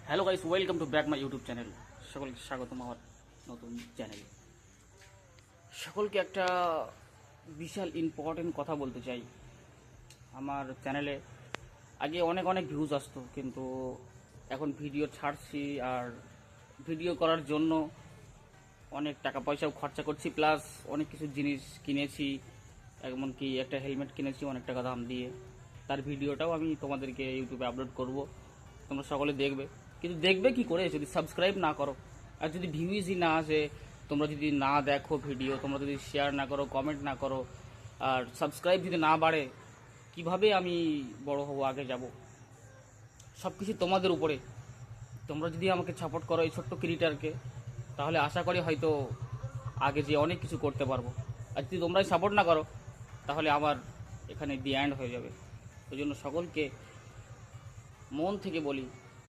Hello guys, welcome to back my YouTube channel. সকলকে স্বাগতম আমার নতুন চ্যানেলে। সকলকে একটা বিশাল ইম্পর্টেন্ট কথা বলতে চাই। আমার চ্যানেলে আগে অনেক অনেক ভিউজ আসতো, কিন্তু এখন ভিডিও ছাড়ছি আর ভিডিও করার জন্য অনেক টাকা পয়সাও খরচা করছি, প্লাস অনেক কিছু জিনিস কিনেছি, এমনকি একটা হেলমেট কিনেছি অনেক টাকা দাম দিয়ে। তার ভিডিওটাও আমি তোমাদেরকে ইউটিউবে আপলোড করব, তোমরা সকলে দেখবে। কিন্তু দেখবে কি করে যদি সাবস্ক্রাইব না করো, আর যদি ভিউজই না আসে, তোমরা যদি না দেখো ভিডিও, তোমরা যদি শেয়ার না করো, কমেন্ট না করো, আর সাবস্ক্রাইব যদি না বাড়ে, কিভাবে আমি বড় হব, আগে যাব? সব কিছু তোমাদের উপরে। তোমরা যদি আমাকে সাপোর্ট করো, এই ছোট্ট ক্রিয়েটারকে, তাহলে আশা করি হয়তো আগে যে অনেক কিছু করতে পারবো। আর যদি তোমরাই সাপোর্ট না করো, তাহলে আমার এখানে দি এন্ড হয়ে যাবে। ওই জন্য সকলকে মন থেকে বলি,